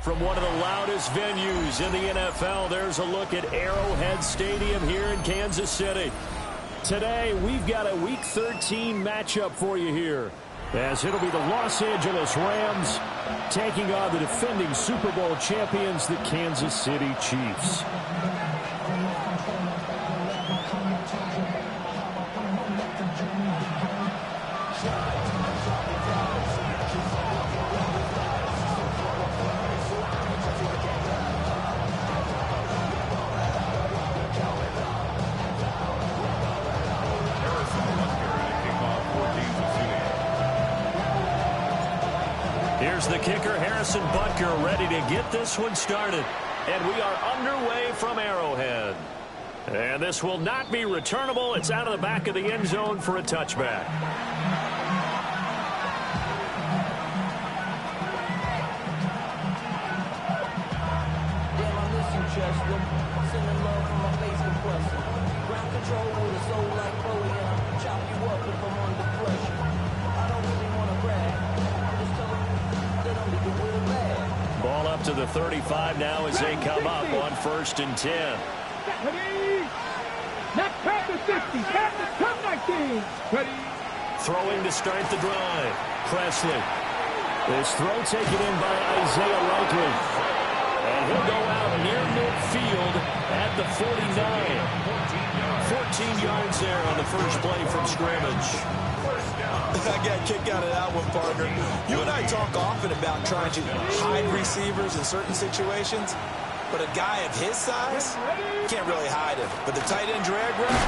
From one of the loudest venues in the NFL, there's a look at Arrowhead Stadium here in Kansas City. Today, we've got a Week 13 matchup for you here, as it'll be the Los Angeles Rams taking on the defending Super Bowl champions, the Kansas City Chiefs. Here's the kicker, Harrison Butker, ready to get this one started. And we are underway from Arrowhead. And this will not be returnable. It's out of the back of the end zone for a touchback. Ball up to the 35 now as they come up on 1st and 10. Throwing to start the drive. Presley. This throw taken in by Isaiah Likely. And he'll go out near midfield at the 49. 14 yards there on the first play from scrimmage. I got a kick out of that one, partner. You and I talk often about trying to hide receivers in certain situations, but a guy of his size can't really hide him. But the tight end drag route,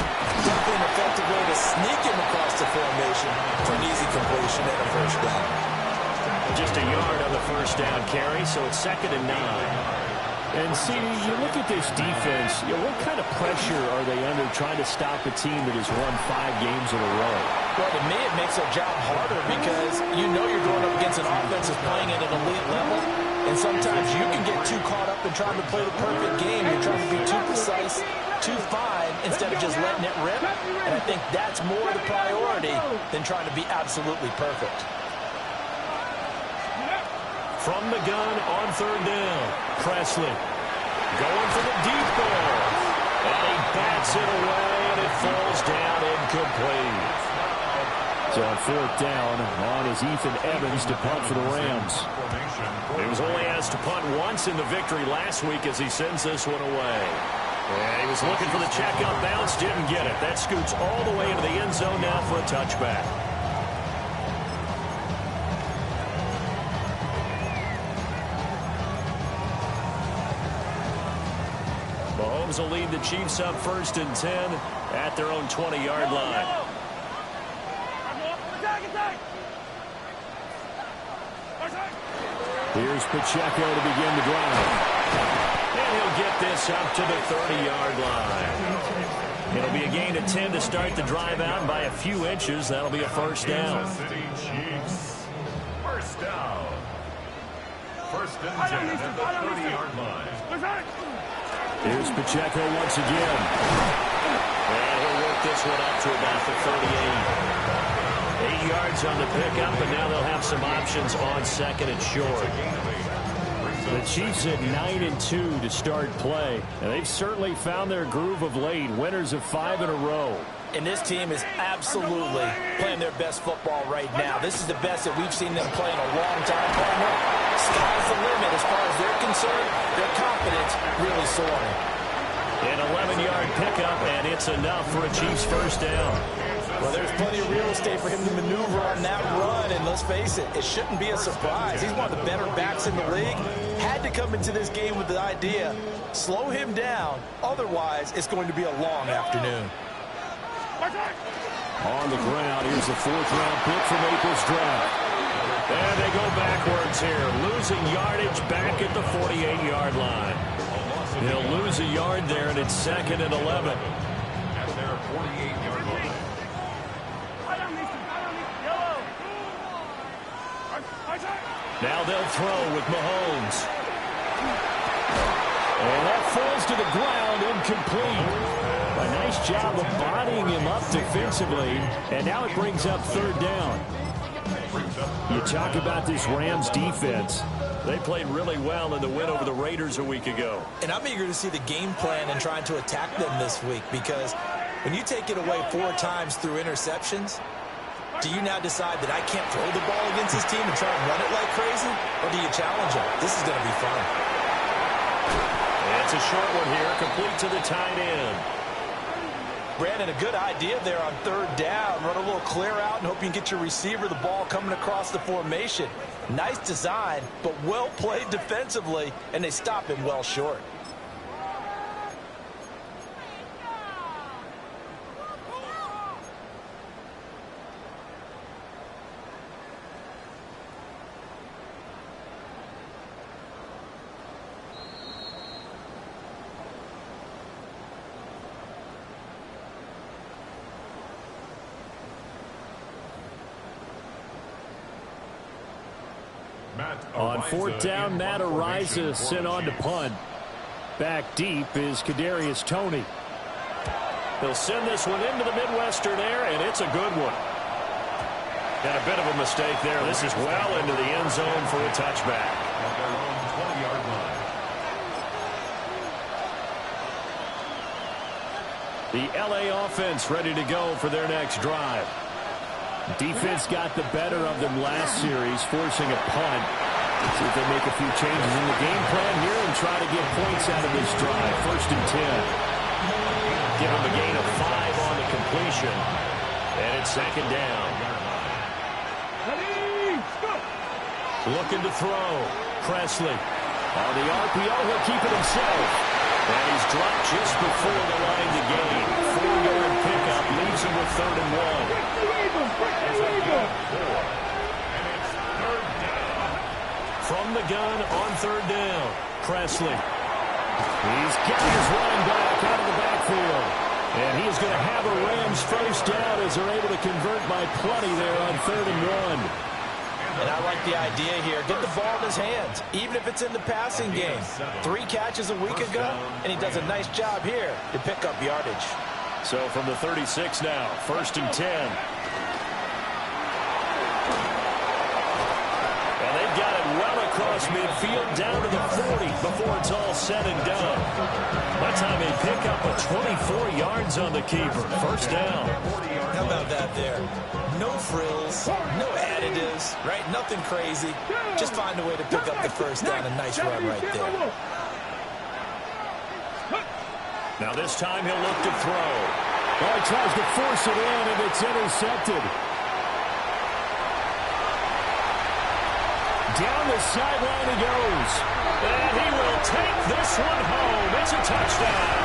definitely an effective way to sneak him across the formation for an easy completion and a first down. Just a yard on the first down carry, so it's 2nd and 9. And see, you look at this defense, what kind of pressure are they under trying to stop a team that has won 5 games in a row? Well, to me, it makes their job harder because you know you're going up against an offense that's playing at an elite level, and sometimes you can get too caught up in trying to play the perfect game. You're trying to be too precise, too fine, instead of just letting it rip. And I think that's more the priority than trying to be absolutely perfect. From the gun on 3rd down, Presley going for the deep ball. And he bats it away, and it falls down incomplete. So on 4th down, on is Ethan Evans to punt for the Rams. He was only asked to punt once in the victory last week as he sends this one away. And he was looking for the check-up bounce, didn't get it. That scoots all the way into the end zone now for a touchback. Mahomes will lead the Chiefs up 1st and 10 at their own 20-yard line. Here's Pacheco to begin the drive. And he'll get this up to the 30-yard line. It'll be a gain of 10 to start the drive out by a few inches. That'll be a first down. First down. 1st and 10 at the 30-yard line. Here's Pacheco once again. And he'll work this one up to about the 38. 8 yards on the pickup, and now they'll have some options on 2nd and short. The Chiefs at 9-2 to start play, and they've certainly found their groove of late, winners of 5 in a row. And this team is absolutely playing their best football right now. This is the best that we've seen them play in a long time, partner. Sky's the limit as far as they're concerned. Their confidence really soaring. An 11-yard pickup, and it's enough for a Chiefs first down. Well, there's plenty of real estate for him to maneuver on that run, and let's face it, it shouldn't be a surprise. He's one of the better backs in the league. Had to come into this game with the idea, slow him down, otherwise it's going to be a long afternoon. On the ground, here's the 4th-round pick from April's draft. And they go backwards here, losing yardage back at the 48-yard line. He'll lose a yard there, and it's 2nd and 11. At their 48-yard line. Now they'll throw with Mahomes. And that falls to the ground, incomplete. A nice job of bodying him up defensively, and now it brings up 3rd down. brings up You third talk down. about this Rams defense. They played really well in the win over the Raiders a week ago. And I'm eager to see the game plan and trying to attack them this week, because when you take it away 4 times through interceptions, do you now decide that I can't throw the ball against this team and try and run it like crazy? Or do you challenge them? This is going to be fun. That's a short one here, complete to the tight end. Brandon, a good idea there on 3rd down. Run a little clear out and hope you can get your receiver the ball coming across the formation. Nice design, but well played defensively, and they stop him well short. On 4th down, Matt Ariza sent on to punt. Back deep is Kadarius Toney. He'll send this one into the Midwestern air, and it's a good one. And a bit of a mistake there. This is well into the end zone for a touchback. At their own 20-yard line. The LA offense ready to go for their next drive. Defense got the better of them last series, forcing a punt. See if they make a few changes in the game plan here and try to get points out of this drive. 1st and 10. Give them a gain of 5 on the completion. And it's 2nd down. Looking to throw. Presley. On the RPO, he'll keep it himself. And he's dropped just before the line to gain. 4-yard pickup leaves him with 3rd and 1. From the gun on 3rd down. Presley. He's getting his running back out of the backfield. And he's going to have a Rams 1st down as they're able to convert by plenty there on 3rd and 1. And I like the idea here. Get the ball in his hands, even if it's in the passing game. 3 catches a week ago, and he does a nice job here to pick up yardage. So from the 36 now, 1st and 10. And they've got it well across midfield down to the 40 before it's all said and done. That time they pick up a 24 yards on the keeper. 1st down. How about that there? No frills, no additives, right? Nothing crazy. Just find a way to pick up the 1st down. A nice run right there. Now this time he'll look to throw. Well, he tries to force it in, and it's intercepted. Down the sideline he goes. And he will take this one home. It's a touchdown.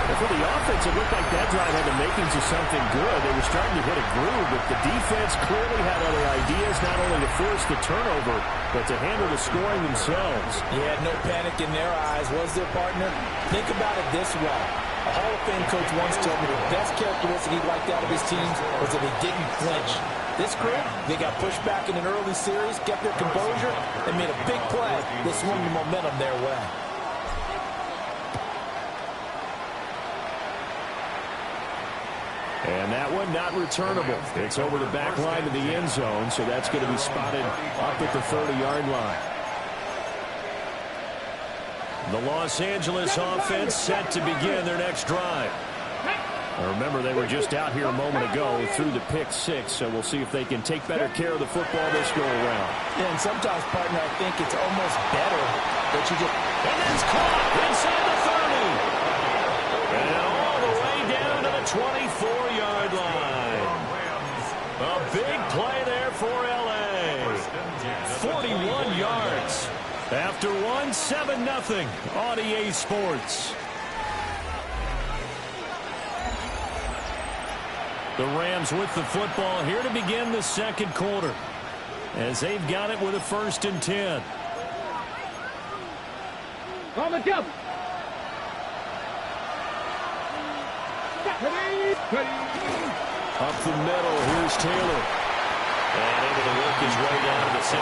And for the offense, it looked like that drive had the makings of something good. They were starting to hit a groove, but the defense clearly had other ideas, not only to force the turnover, but to handle the scoring themselves. Yeah, no panic in their eyes, was there, partner? Think about it this way. A Hall of Fame coach once told me the best characteristic he liked out of his teams was that they didn't flinch. This group, they got pushed back in an early series, kept their composure, and made a big play that swung the momentum their way. And that one not returnable. It's over the back line of the end zone, so that's going to be spotted up at the 30-yard line. The Los Angeles offense set to begin their next drive. Now remember, they were just out here a moment ago through the pick 6, so we'll see if they can take better care of the football this go-around. Yeah, and sometimes, partner, I think it's almost better that you just... And it's caught inside the 30. And all the way down to the 24-yard line. A big play there for L.A. 41 yards. After 7-0 on EA Sports. The Rams with the football here to begin the 2nd quarter, as they've got it with a 1st and 10. On the jump. Up the middle, here's Taylor. And able to work his way down to the 16.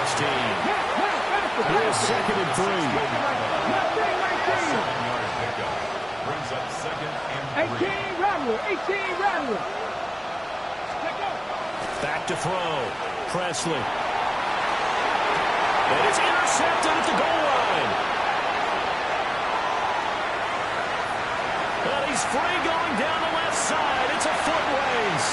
Here's 2nd and 3. 7-yard pickup. Brings up 2nd and 3. 18 Rattler. Back to throw. Presley. And it's intercepted at the goal line. And he's free going down the left side. It's a foot race.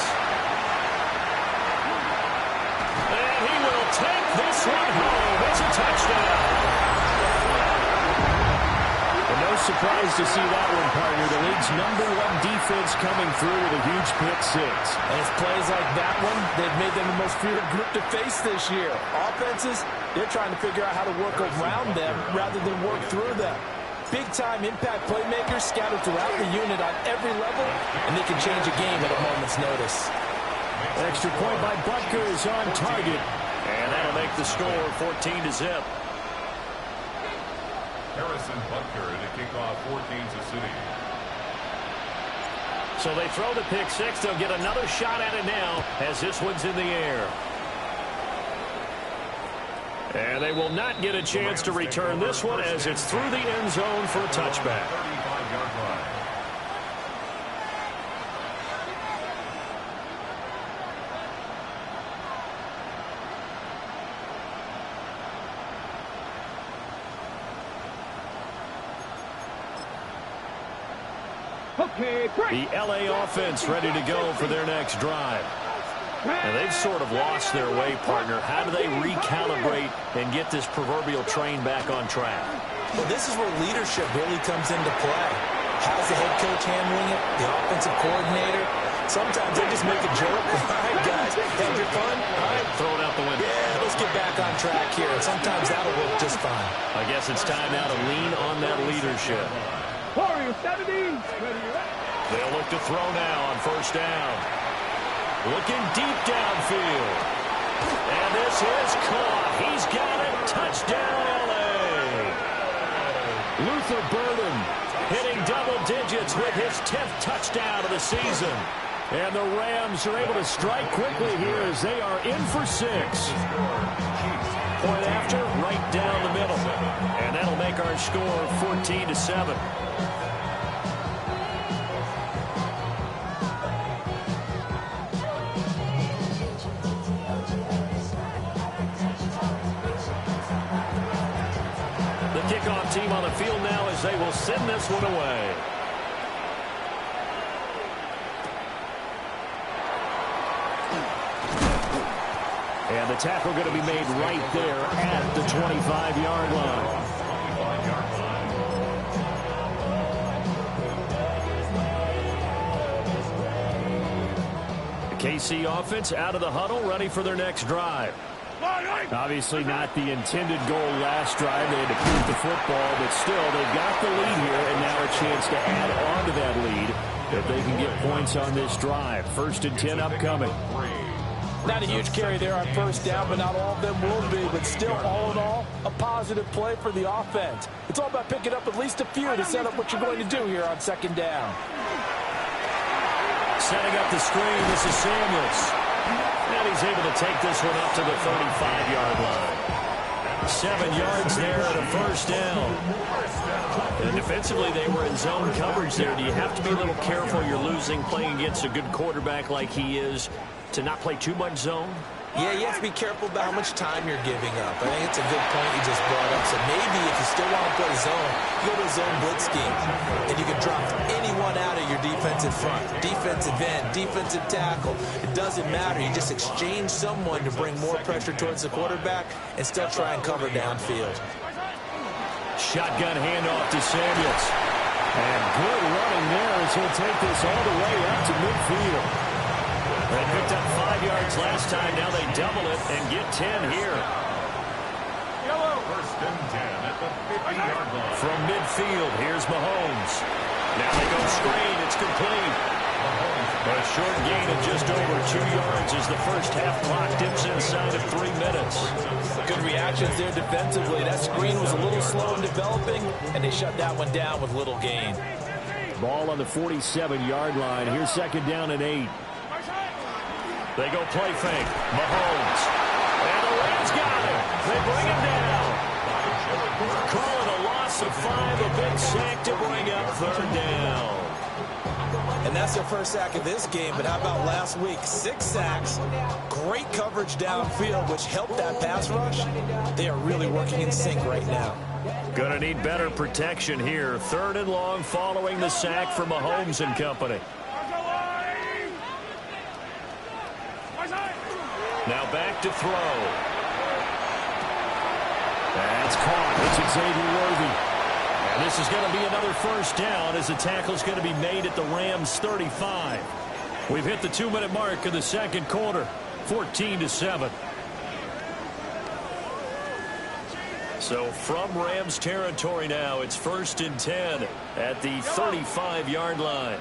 And he will take this one home. It's a touchdown. No surprise to see that one, partner. The league's #1 defense coming through with a huge pick six. And it's plays like that one they've made them the most feared group to face this year. Offenses, they're trying to figure out how to work around them rather than work through them. Big-time impact playmakers scattered throughout the unit on every level, and they can change a game at a moment's notice. Extra point by Butker is on target. And that'll make the score 14-0. Harrison Butker to kick off for Kansas City. So they throw the pick six. They'll get another shot at it now as this one's in the air. And they will not get a chance to return this one as it's through the end zone for a touchback. 35-yard line. The LA offense ready to go for their next drive. And they've sort of lost their way, partner. How do they recalibrate and get this proverbial train back on track? Well, this is where leadership really comes into play. How's the head coach handling it? The offensive coordinator? Sometimes they just make a joke. All right, guys, had your fun? All right, throw it out the window. Yeah, let's get back on track here. And sometimes that'll work just fine. I guess it's time now to lean on that leadership. They'll look to throw now on first down. Looking deep downfield. And this is caught. He's got it. Touchdown, LA. Luther Burden hitting double digits with his 10th touchdown of the season. And the Rams are able to strike quickly here as they are in for 6. Point after, right down the middle. And that'll make our score 14-7. Kickoff team on the field now as they will send this one away. And the tackle going to be made right there at the 25-yard line. The KC offense out of the huddle, ready for their next drive. Obviously not the intended goal last drive. They had to keep the football, but still, they've got the lead here, and now a chance to add on to that lead if they can get points on this drive. 1st and 10 upcoming. Not a huge carry there on first down, but not all of them will be. But still, all in all, a positive play for the offense. It's all about picking up at least a few to set up what you're going to do here on 2nd down. Setting up the screen, this is Samuels. And he's able to take this one up to the 35-yard line. 7 yards there at a first down. And defensively, they were in zone coverage there. Do you have to be a little careful? You're losing, playing against a good quarterback like he is, to not play too much zone? Yeah, you have to be careful about how much time you're giving up. I think it's a good point you just brought up. So maybe if you still want to play zone, you go to a zone blitz scheme. And you can drop anyone out of your defensive front. Defensive end, defensive tackle. It doesn't matter. You just exchange someone to bring more pressure towards the quarterback and still try and cover downfield. Shotgun handoff to Samuels. And good running there as he'll take this all the way up to midfield. They picked up 5 yards last time. Now they double it and get 10 here. 1st and 10 at the 50-yard line. From midfield, here's Mahomes. Now they go screen. It's complete. A short gain of just over 2 yards as the first half clock dips inside of 3 minutes. Good reactions there defensively. That screen was a little slow in developing, and they shut that one down with little gain. Ball on the 47-yard line. Here's 2nd down and 8. They go play fake. Mahomes. And the Rams got him. They bring him down. Call it a loss of 5. A big sack to bring up 3rd down. And that's their first sack of this game, but how about last week? 6 sacks, great coverage downfield, which helped that pass rush. They are really working in sync right now. Gonna need better protection here. 3rd and long following the sack from Mahomes and company. Now back to throw. That's caught. It's Xavier Worthy. And this is going to be another first down as the tackle's going to be made at the Rams 35. We've hit the 2-minute mark of the second quarter. 14-7. So from Rams territory now, it's 1st and 10 at the 35-yard line.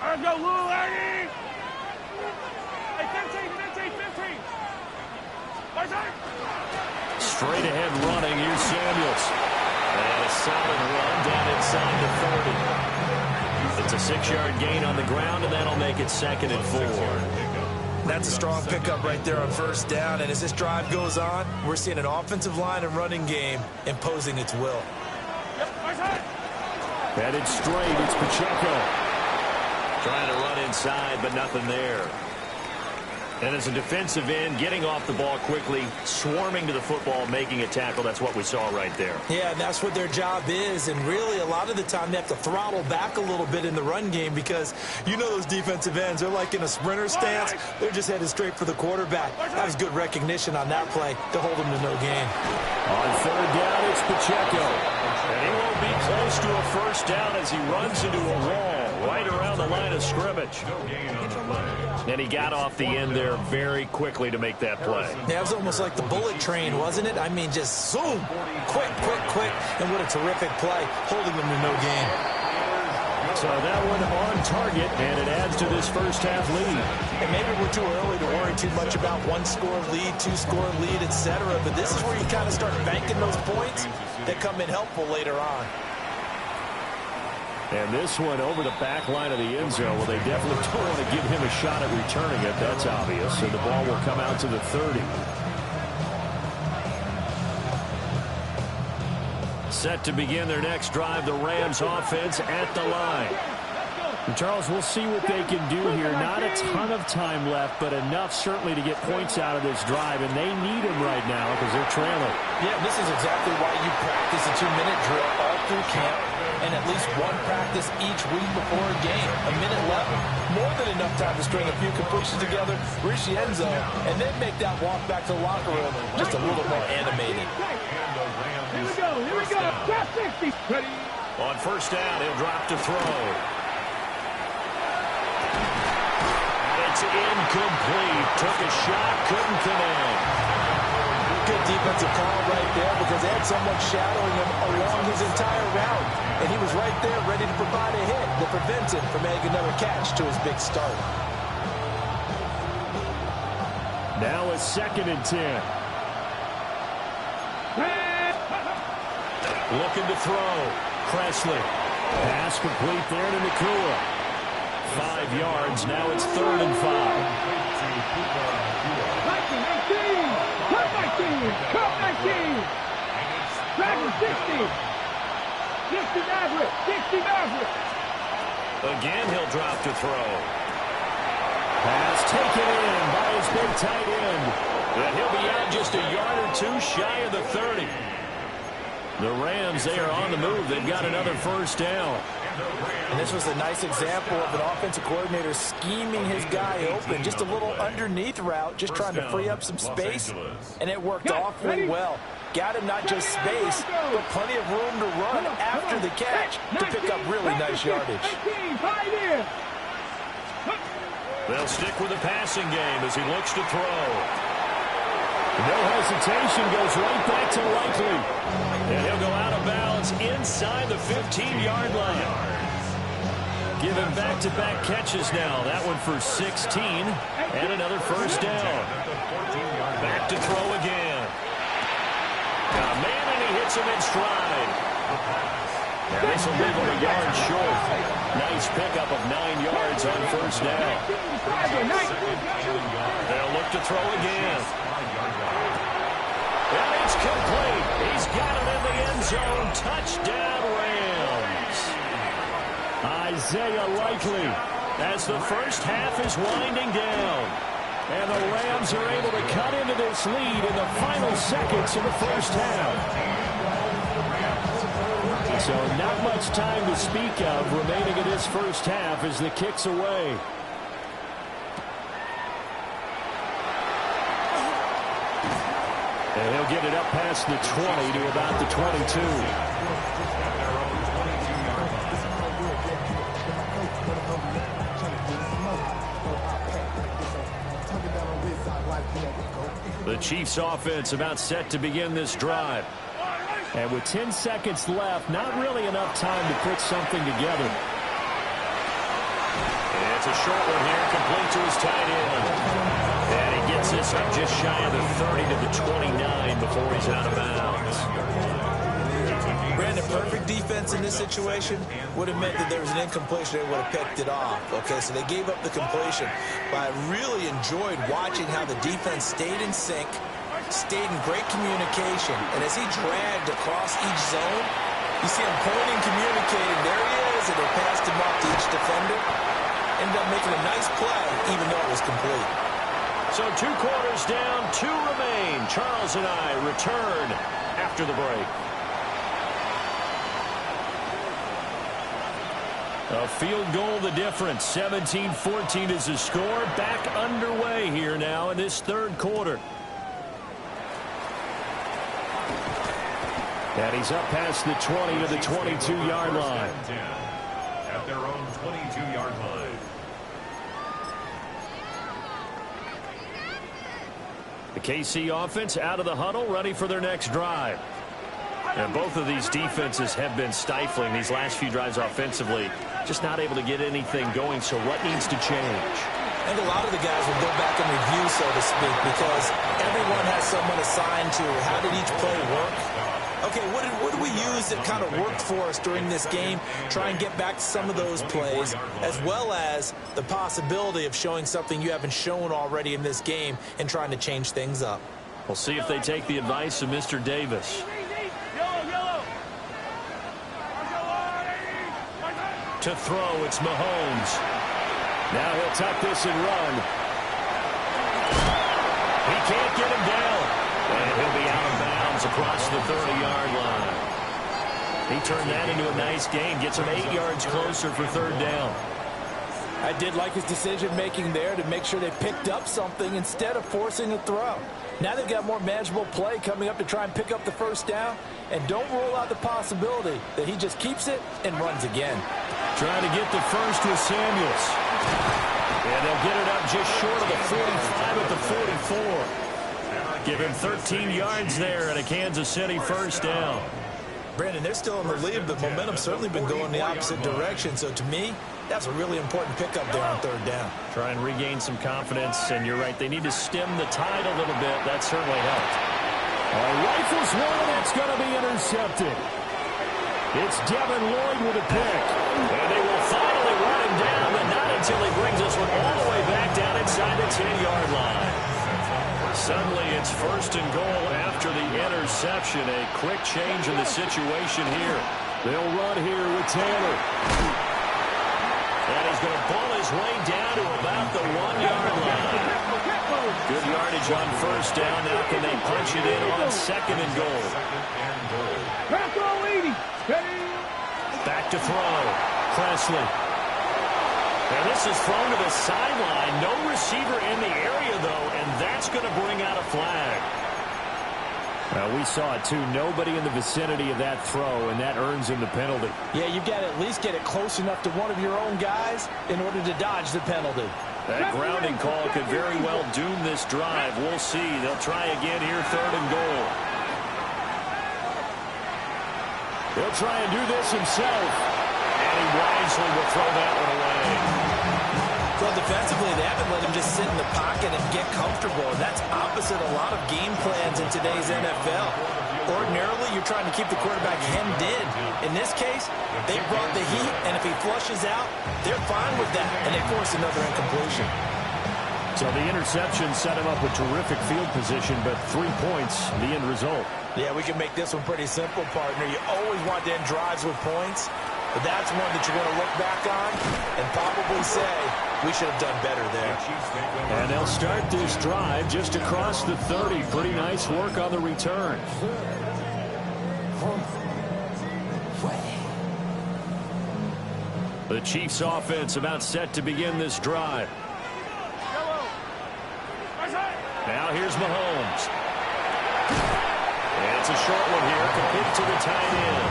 Let's go, Lou, Eddie! Hey, 15. Straight ahead running. Here's Samuels. And a solid run down inside the 30. It's a 6-yard gain on the ground, and that'll make it 2nd and 4. That's a strong pickup right there on first down. And as this drive goes on, we're seeing an offensive line and running game imposing its will. Headed straight. It's Pacheco. Trying to run inside, but nothing there. And as a defensive end, getting off the ball quickly, swarming to the football, making a tackle. That's what we saw right there. Yeah, and that's what their job is. And really, a lot of the time, they have to throttle back a little bit in the run game because you know those defensive ends, they're like in a sprinter stance. They're just headed straight for the quarterback. That was good recognition on that play to hold them to no gain. On 3rd down, it's Pacheco. And he won't be close to a first down as he runs into a wall right around the line of scrimmage. And he got off the end there very quickly to make that play. Yeah, it was almost like the bullet train, wasn't it? I mean, just zoom, quick. And what a terrific play, holding them to no gain. So that one on target, and it adds to this first half lead. And maybe we're too early to worry too much about 1-score lead, 2-score lead, etc. But this is where you kind of start banking those points that come in helpful later on. And this one over the back line of the end zone. Well, they definitely don't want to give him a shot at returning it. That's obvious. So the ball will come out to the 30. Set to begin their next drive, the Rams offense at the line. And Charles, we'll see what they can do here. Not a ton of time left, but enough certainly to get points out of this drive. And they need them right now because they're trailing. Yeah, this is exactly why you practice a 2-minute drill all through camp. And at least one practice each week before a game. A minute left, more than enough time to string a few completions together, reach the end zone, and then make that walk back to the locker room just a little more animated. Here we go. Drop 60. Ready. On first down, he'll drop to throw. And it's incomplete. Took a shot, couldn't connect. Good defensive call right there because they had someone shadowing him along his entire route. And he was right there ready to provide a hit that prevents him from making another catch to his big start. Now a 2nd and 10. Looking to throw. Presley. Pass complete there to Nakua. 5 yards. Now it's 3rd and 5. Cut 19. Dragon 60. 60 Maverick. Again, he'll drop to throw. Pass taken in by his big tight end. And he'll be out just a yard or two shy of the 30. The Rams, they are on the move. They've got another first down. And this was a nice example of an offensive coordinator scheming his guy open. Just a little underneath route, just trying to free up some space. And it worked awfully well. Got him not just space, but plenty of room to run after the catch to pick up really nice yardage. They'll stick with the passing game as he looks to throw. No hesitation, goes right back to Likely. And he'll go out of bounds inside the 15-yard line. Giving back-to-back catches now. That one for 16 and another first down. Back to throw again. Got a man and he hits him in stride. And this will leave him a yard short. Nice pickup of 9 yards on first down. They'll look to throw again. And it's complete. He's got it in the end zone. Touchdown, Rams. Isaiah Likely as the first half is winding down. And the Rams are able to cut into this lead in the final seconds of the first half. So not much time to speak of remaining in this first half as the kick's away. And he'll get it up past the 20 to about the 22. The Chiefs offense about set to begin this drive. And with 10 seconds left, not really enough time to put something together. And it's a short one here, complete to his tight end. And he gets this up just shy of the 30 to the 29 before he's out of bounds. Brandon, perfect defense in this situation would have meant that there was an incompletion. They would have picked it off. Okay, so they gave up the completion. But I really enjoyed watching how the defense stayed in sync, stayed in great communication. And as he dragged across each zone, you see him pointing, communicating. There he is, and they passed him off to each defender. Ended up making a nice play, even though it was complete. So 2 quarters down, 2 remain. Charles and I return after the break. A field goal the difference. 17-14 is the score. Back underway here now in this third quarter. And he's up past the 20 to the 22-yard line. At their own 22-yard line. The KC offense out of the huddle, ready for their next drive. And both of these defenses have been stifling these last few drives offensively. Just not able to get anything going, so what needs to change? And a lot of the guys will go back and review, so to speak, because everyone has someone assigned to how did each play work. Okay, what did we use that kind of worked for us during this game? Try and get back to some of those plays, as well as the possibility of showing something you haven't shown already in this game and trying to change things up. We'll see if they take the advice of Mr. Davis. To throw, it's Mahomes. Now he'll tuck this and run. He can't get him down. And he'll be out of bounds across the 30-yard line. He turned that into a nice gain. Gets him 8 yards closer for third down. I did like his decision-making there to make sure they picked up something instead of forcing a throw. Now they've got more manageable play coming up to try and pick up the first down. And don't rule out the possibility that he just keeps it and runs again. Trying to get the first with Samuels. And they'll get it up just short of the 45 at the 44. Give him 13 yards there and a Kansas City first down. Brandon, they're still in the lead, but momentum's certainly been going the opposite direction. So to me, that's a really important pickup there on third down. Try and regain some confidence, and you're right, they need to stem the tide a little bit. That certainly helped. Rifles one, and it's going to be intercepted. It's Devin Lloyd with a pick. And they will finally run him down, but not until he brings this one all the way back down inside the 10-yard line. Suddenly it's first and goal after the interception. A quick change in the situation here. They'll run here with Taylor. And he's going to pull his way down to about the 1-yard line. Good yardage on first down. Now can they punch it in on second and goal? Back to throw. Presley. And this is thrown to the sideline. No receiver in the area, though, and that's going to bring out a flag. We saw it, too. Nobody in the vicinity of that throw, and that earns him the penalty. Yeah, you've got to at least get it close enough to one of your own guys in order to dodge the penalty. That grounding call could very well doom this drive. We'll see. They'll try again here, third and goal. He'll try and do this himself. And he wisely will throw that one away. So defensively, they haven't let him just sit in the pocket and get comfortable. And that's opposite a lot of game plans in today's NFL. Ordinarily, you're trying to keep the quarterback hemmed in. In this case, they brought the heat, and if he flushes out, they're fine with that, and they force another incompletion. So the interception set him up with terrific field position, but 3 points, the end result. Yeah, we can make this one pretty simple, partner. You always want to end drives with points. but that's one that you're going to look back on and probably say, we should have done better there. And they'll start this drive just across the 30. Pretty nice work on the return. The Chiefs offense about set to begin this drive. Now here's Mahomes. And it's a short one here, complete to the tight end.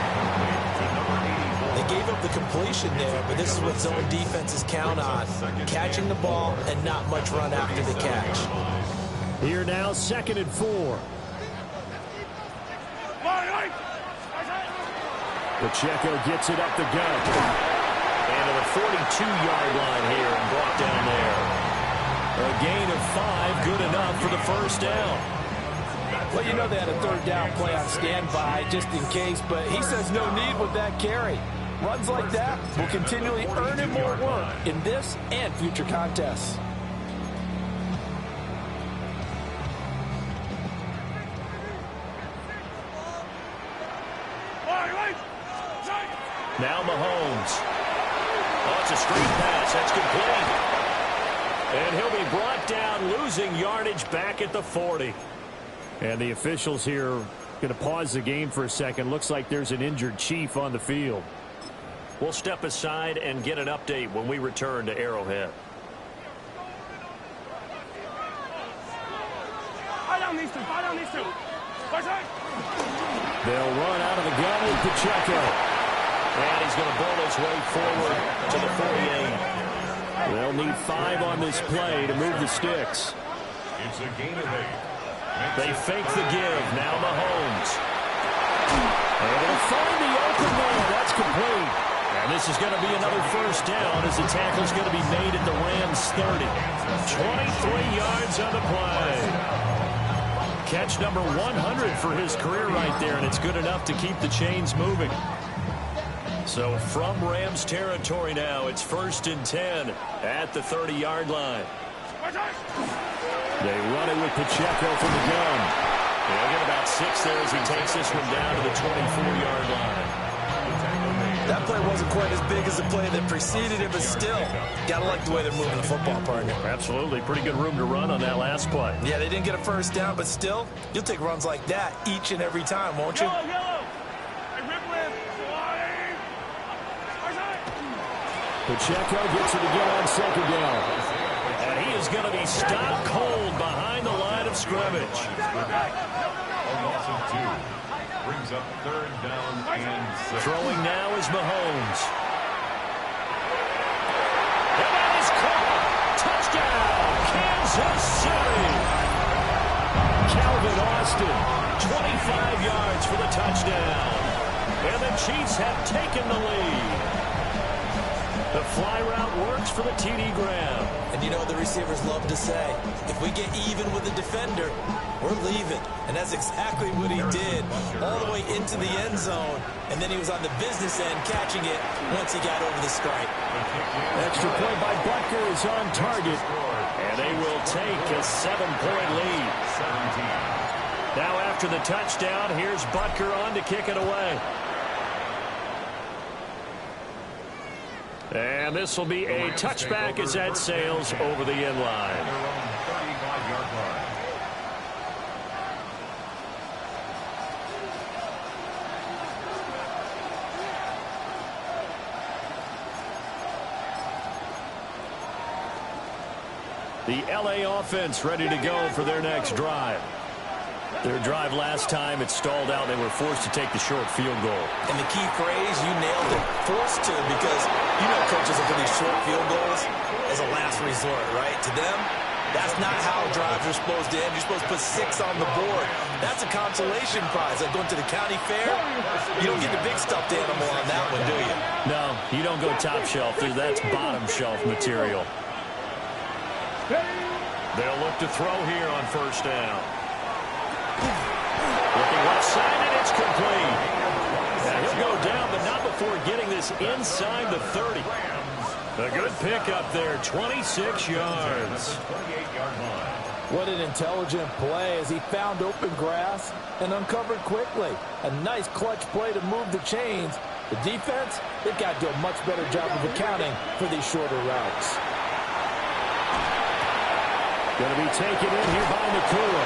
They gave up the completion there, but this is what zone defenses count on. Catching the ball and not much run after the catch. Here now, 2nd and 4. Pacheco gets it up the gut. And to the 42-yard line here and brought down there. A gain of 5, good enough for the first down. Well, you know they had a 3rd down play on standby just in case, but he says no need with that carry. Runs like that will continually earn him more work in this and future contests. Now Mahomes. Oh, it's a screen pass. That's complete. And he'll be brought down, losing yardage back at the 40. And the officials here going to pause the game for a second. Looks like there's an injured Chief on the field. We'll step aside and get an update when we return to Arrowhead. They'll run out of the gun with Pacheco. And he's going to bull his way forward to the 48. They'll need 5 on this play to move the sticks. It's a gain of 8. They fake the give. Now Mahomes. And they'll find the open man. That's complete. And this is going to be another first down as the tackle's going to be made at the Rams 30. 23 yards on the play. Catch number 100 for his career right there, and it's good enough to keep the chains moving. So from Rams territory now, it's 1st and 10 at the 30-yard line. They run it with Pacheco from the gun. They'll get about 6 there as he takes this one down to the 24-yard line. That play wasn't quite as big as the play that preceded it, but still, gotta like the way they're moving the football, partner. Absolutely. Pretty good room to run on that last play. Yeah, they didn't get a first down, but still, you'll take runs like that each and every time, won't you? Pacheco gets it again on 2nd down. And he is going to be stopped cold behind the line of scrimmage. A loss of 2. Brings up 3rd down and 6. Throwing now is Mahomes. And that is caught. Touchdown, Kansas City. Calvin Austin, 25 yards for the touchdown. And the Chiefs have taken the lead. The fly route works for the TD Graham. And you know what the receivers love to say? If we get even with the defender, we're leaving. And that's exactly what he did all the way into the end zone. And then he was on the business end catching it once he got over the stripe. Extra point by Butker is on target. And they will take a 7-point lead. 17. Now after the touchdown, here's Butker on to kick it away. And this will be a touchback as that sails over the end line. 35-yard line. The LA offense ready to go for their next drive. Their drive last time, it stalled out. They were forced to take the short field goal. And the key phrase, you nailed it, forced to, because you know coaches look for these short field goals as a last resort, right? To them, that's not how drives are supposed to end. You're supposed to put 6 on the board. That's a consolation prize. Like going to the county fair, you don't get the big stuffed animal on that one, do you? No, you don't go top shelf. That's bottom shelf material. They'll look to throw here on 1st down. Looking left side, and it's complete. Now he'll go down, but not before getting this inside the 30. A good pickup there, 26 yards. What an intelligent play as he found open grass and uncovered quickly. A nice clutch play to move the chains The defense, they've got to do a much better job of accounting for these shorter routes. Going to be taken in here by Nakua.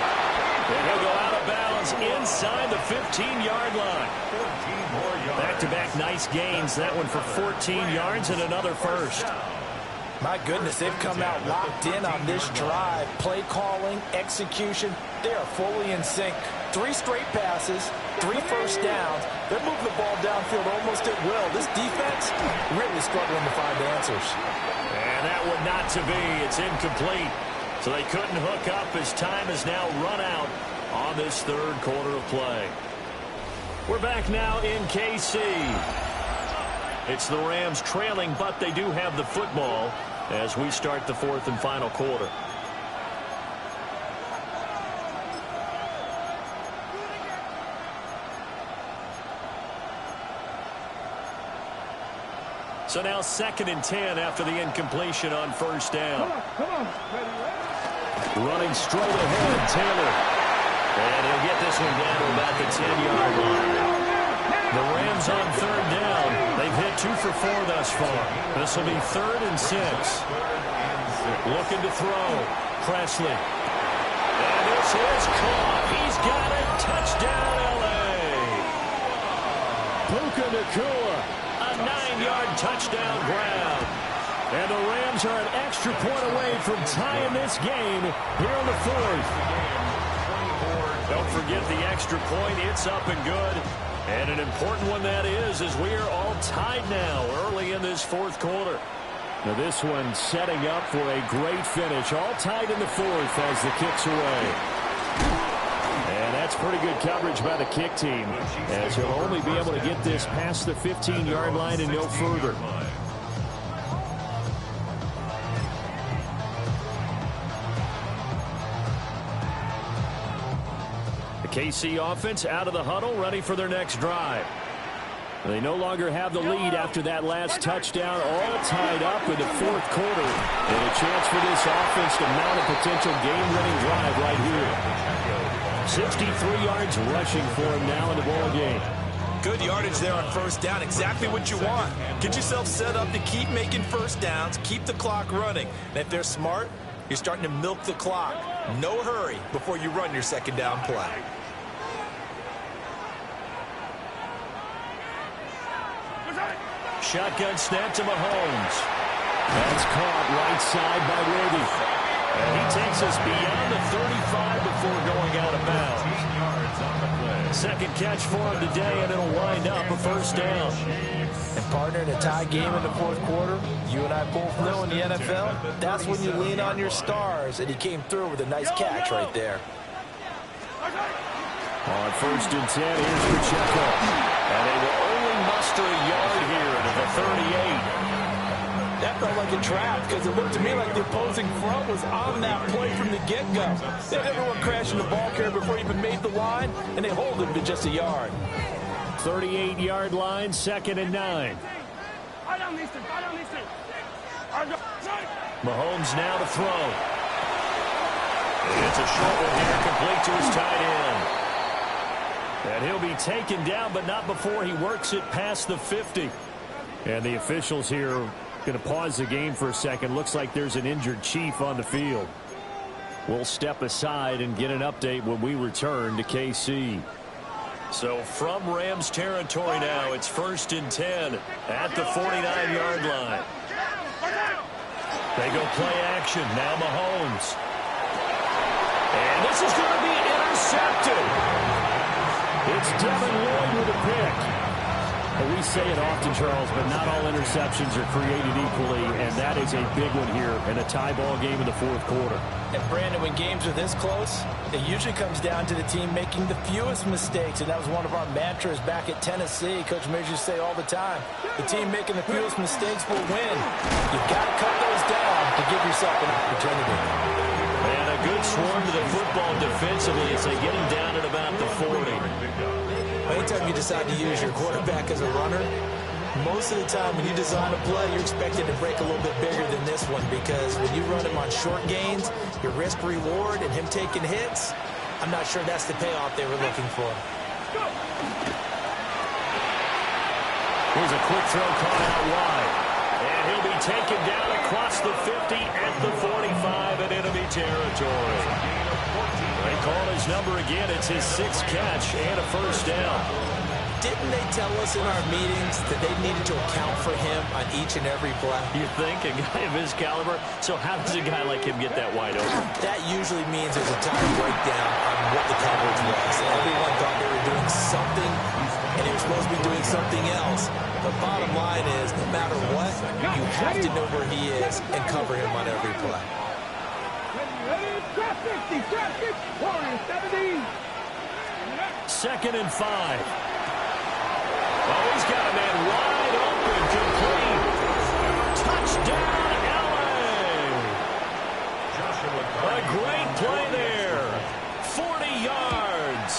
And he'll go out of bounds inside the 15-yard line. Back-to-back nice gains. That one for 14 yards and another first. My goodness, they've come out locked in on this drive. Play calling, execution, they are fully in sync. 3 straight passes, 3 first downs. They're moving the ball downfield almost at will. This defense really struggling to find answers. And that one not to be. It's incomplete. So they couldn't hook up as time has now run out on this third quarter of play. We're back now in KC. It's the Rams trailing, but they do have the football as we start the fourth and final quarter. So now 2nd and 10 after the incompletion on first down. Come on. Running straight ahead, Taylor. And he'll get this one down to about the 10-yard line. The Rams on third down. They've hit 2 for 4 thus far. This will be 3rd and 6. Looking to throw. Presley. And this is caught. He's got it. Touchdown, L.A. Puka Nakua. A 9-yard touchdown grab. And the Rams are an extra point away from tying this game here in the fourth. Don't forget the extra point. It's up and good. And an important one that is, as we are all tied now early in this fourth quarter. Now this one setting up for a great finish. All tied in the fourth as the kick's away. And that's pretty good coverage by the kick team, as he'll only be able to get this past the 15-yard line and no further. KC offense out of the huddle, ready for their next drive. They no longer have the lead after that last touchdown, all tied up in the fourth quarter. And a chance for this offense to mount a potential game-winning drive right here. 63 yards rushing for him now in the ball game. Good yardage there on first down. Exactly what you want. Get yourself set up to keep making first downs, keep the clock running. And if they're smart, you're starting to milk the clock. No hurry before you run your second down play. Shotgun snap to Mahomes. That's caught right side by Worthy. And he takes us beyond the 35 before going out of bounds. Second catch for him today, and it'll wind up a first down. And partner, in a tie game in the fourth quarter, you and I both know in the NFL, that's when you lean on your stars, and he came through with a nice catch right there. On first and 10, here's Pacheco. And they will only muster a yard here to the 38. That felt like a trap because it looked to me like the opposing front was on that play from the get-go. They had everyone crashing the ball carrier before he even made the line, and they hold him to just a yard. 38-yard line, 2nd and 9. Mahomes now to throw. It's a short one here, complete to his tight end. And he'll be taken down, but not before he works it past the 50. And the officials here going to pause the game for a second. Looks like there's an injured Chief on the field. We'll step aside and get an update when we return to KC. So from Rams territory now, it's 1st and 10 at the 49-yard line. They go play action. Now Mahomes. And this is going to be intercepted. It's Devin Lloyd with a pick. And we say it often, Charles, but not all interceptions are created equally, and that is a big one here in a tie ball game in the fourth quarter. And Brandon, when games are this close, it usually comes down to the team making the fewest mistakes, and that was one of our mantras back at Tennessee. Coach Mears used to say all the time, the team making the fewest mistakes will win. You've got to cut those down to give yourself an opportunity. And a good swarm to the football defensively as they get him down at about the 40. Anytime you decide to use your quarterback as a runner, most of the time when you design a play, you're expected to break a little bit bigger than this one, because when you run him on short gains, your risk-reward and him taking hits, I'm not sure that's the payoff they were looking for. Here's a quick throw caught out wide. And he'll be taken down across the 50 at the 45 in enemy territory. They call his number again. It's his 6th catch and a first down. Didn't they tell us in our meetings that they needed to account for him on each and every play? You think? A guy of his caliber? So how does a guy like him get that wide open? That usually means there's a time breakdown on what the coverage was. And everyone thought they were doing something, and they were supposed to be doing something else. The bottom line is, no matter what, you have to know where he is and cover him on every play. Trap 50, trap 50, Warriors 17. 2nd and 5. Oh, he's got a man wide open, complete. Touchdown, LA! A great play there. 40 yards.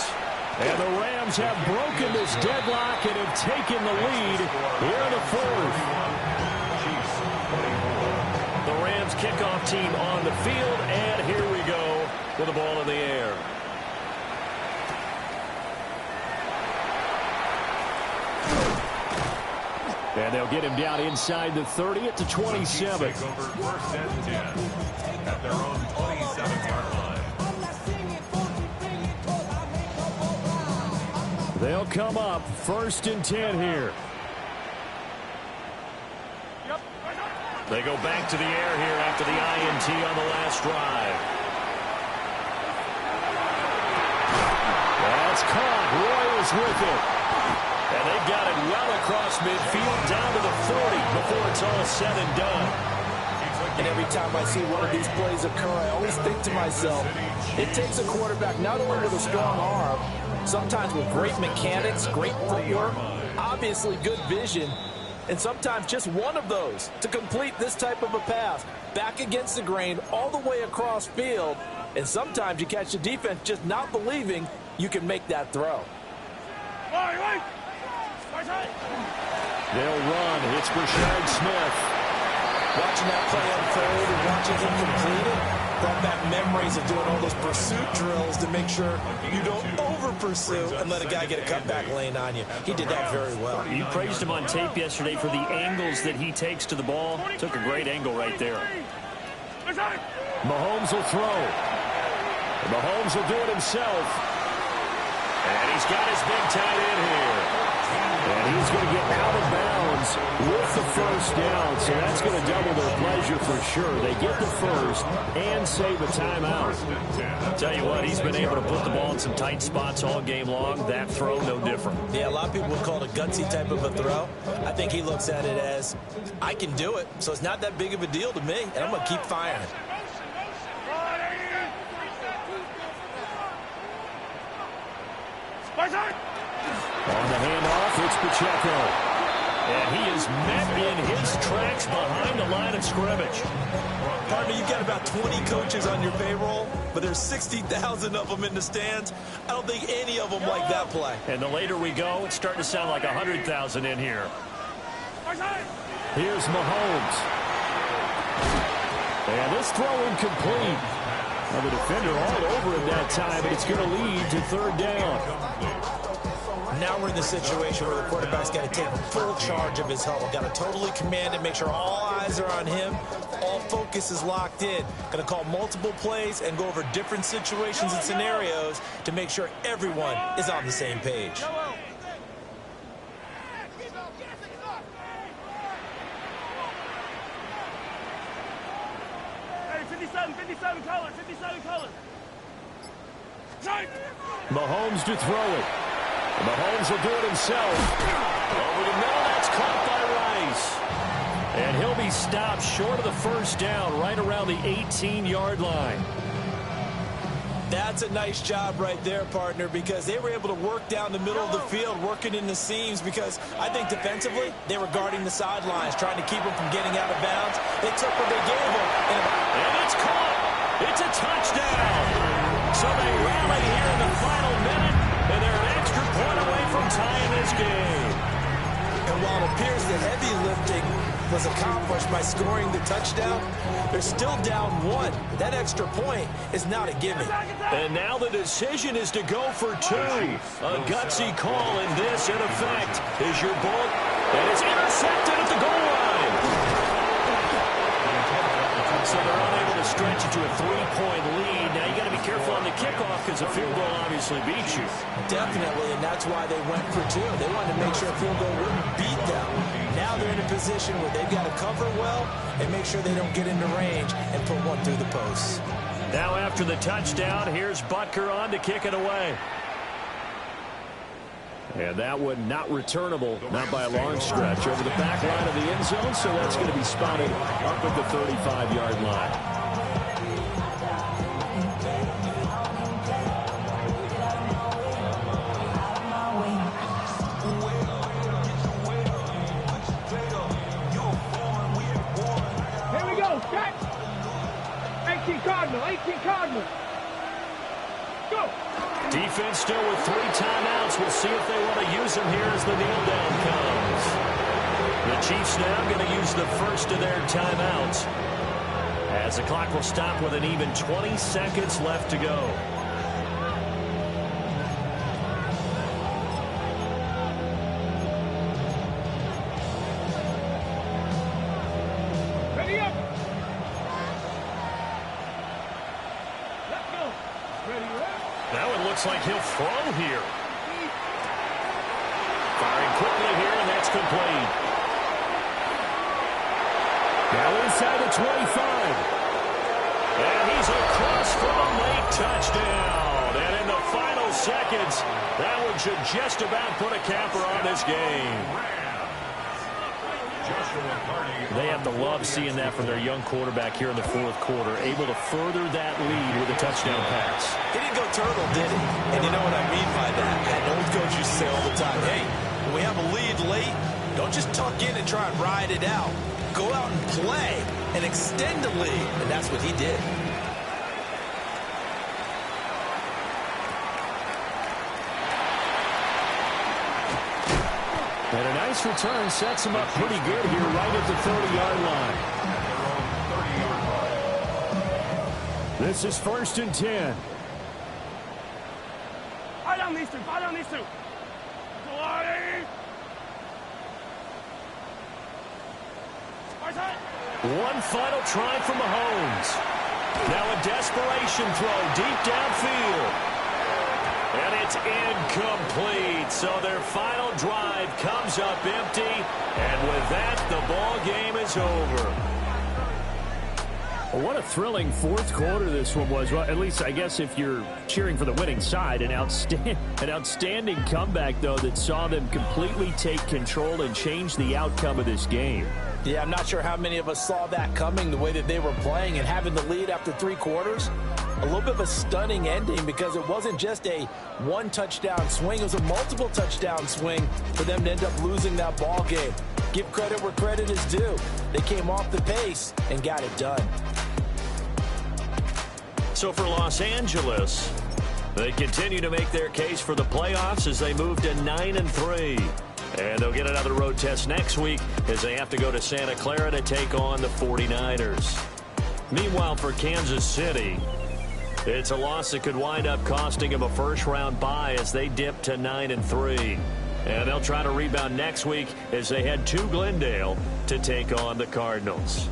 And the Rams have broken this deadlock and have taken the lead here in the 4th. The Rams kickoff team on the field, and here we go with the ball in the air. And they'll get him down inside the 30 at the 27. Take over 1st and 10 at their own 27-yard line. They'll come up 1st and 10 here. They go back to the air here after the INT on the last drive. That's caught. Royals with it. And they've got it well across midfield down to the 40 before it's all said and done. And every time I see one of these plays occur, I always think to myself, it takes a quarterback not only with a strong arm, sometimes with great mechanics, great footwork, obviously good vision, and sometimes just one of those to complete this type of a pass. Back against the grain, all the way across field, and sometimes you catch the defense just not believing you can make that throw. They'll run. It's Rashard Smith. Watching that play unfold and watching him complete it brought back memories of doing all those pursuit drills to make sure you don't over-pursue and let a guy get a cutback lane on you. He did that very well. You praised him on tape yesterday for the angles that he takes to the ball. Took a great angle right there. Mahomes will throw. Mahomes will do it himself. And he's got his big tight end here. And he's going to get out of bounds with the first down. So that's going to double their pleasure for sure. They get the first and save a timeout. Tell you what, he's been able to put the ball in some tight spots all game long. That throw, no different. Yeah, a lot of people would call it a gutsy type of a throw. I think he looks at it as, I can do it, so it's not that big of a deal to me, and I'm going to keep firing. On the handoff, it's Pacheco. And he is met in his tracks behind the line of scrimmage. Partner, you've got about 20 coaches on your payroll, but there's 60,000 of them in the stands. I don't think any of them like that play. And the later we go, it's starting to sound like 100,000 in here. Here's Mahomes. And this throw incomplete. Now the defender all over him that time, but it's going to lead to 3rd down. Now we're in the situation where the quarterback's got to take full charge of his huddle. Got to totally command it, make sure all eyes are on him. All focus is locked in. Going to call multiple plays and go over different situations and scenarios to make sure everyone is on the same page. Hey, 57 colors, 57 colors. Mahomes to throw it. Mahomes will do it himself. Over the middle, that's caught by Rice. And he'll be stopped short of the first down, right around the 18-yard line. That's a nice job right there, partner, because they were able to work down the middle of the field, working in the seams, because I think defensively, they were guarding the sidelines, trying to keep them from getting out of bounds. They took what they gave them. And it's caught. It's a touchdown. So they rally here in the final minute, and they're an extra point away from tying this game. And while it appears that heavy lifting was accomplished by scoring the touchdown, they're still down 1. That extra point is not a gimme. And now the decision is to go for 2. A gutsy call, in this, in effect, is your bullet. And it's intercepted at the goal line. So they're unable to stretch it to a 3-point lead. Now you got to be careful on the kickoff because a field goal obviously beats you. Definitely, and that's why they went for 2. They wanted to make sure a field goal wouldn't beat them. Now they're in a position where they've got to cover well and make sure they don't get into range and put one through the posts. Now after the touchdown, here's Butker on to kick it away. And that one not returnable, not by a long stretch, over the back line of the end zone, so that's going to be spotted up at the 35-yard line. Here we go, set. 18 Cardinal, 18 Cardinal. Go. Defense still with 3 timeouts. We'll see if they want to use them here as the kneel down comes. The Chiefs now going to use the first of their timeouts, as the clock will stop with an even 20 seconds left to go. Ready up. Let's go. Ready up. That one looks like he'll throw here. Firing quickly here, and that's complete. Now inside the 25. And he's across for a late touchdown. And in the final seconds, that one should just about put a capper on this game. They have to love seeing that from their young quarterback here in the 4th quarter, able to further that lead with a touchdown pass. He didn't go turtle, did he? And you know what I mean by that? An old coach used to say all the time, hey, when we have a lead late, don't just tuck in and try and ride it out. Go out and play and extend the lead. And that's what he did. And a nice return sets him up pretty good here right at the 30-yard line. This is 1st and 10. Fire on these two, fire on these two. One final try from Mahomes. Now a desperation throw deep downfield. And it's incomplete. So their final drive comes up empty. And with that, the ball game is over. Well, what a thrilling 4th quarter this one was. Well, at least I guess if you're cheering for the winning side, an outstanding comeback, though, that saw them completely take control and change the outcome of this game. Yeah, I'm not sure how many of us saw that coming, the way that they were playing and having the lead after 3 quarters. A little bit of a stunning ending because it wasn't just a 1-touchdown swing. It was a multiple touchdown swing for them to end up losing that ball game. Give credit where credit is due. They came off the pace and got it done. So for Los Angeles, they continue to make their case for the playoffs as they move to 9-3. And they'll get another road test next week as they have to go to Santa Clara to take on the 49ers. Meanwhile, for Kansas City, it's a loss that could wind up costing them a first-round bye as they dip to 9-3. And they'll try to rebound next week as they head to Glendale to take on the Cardinals.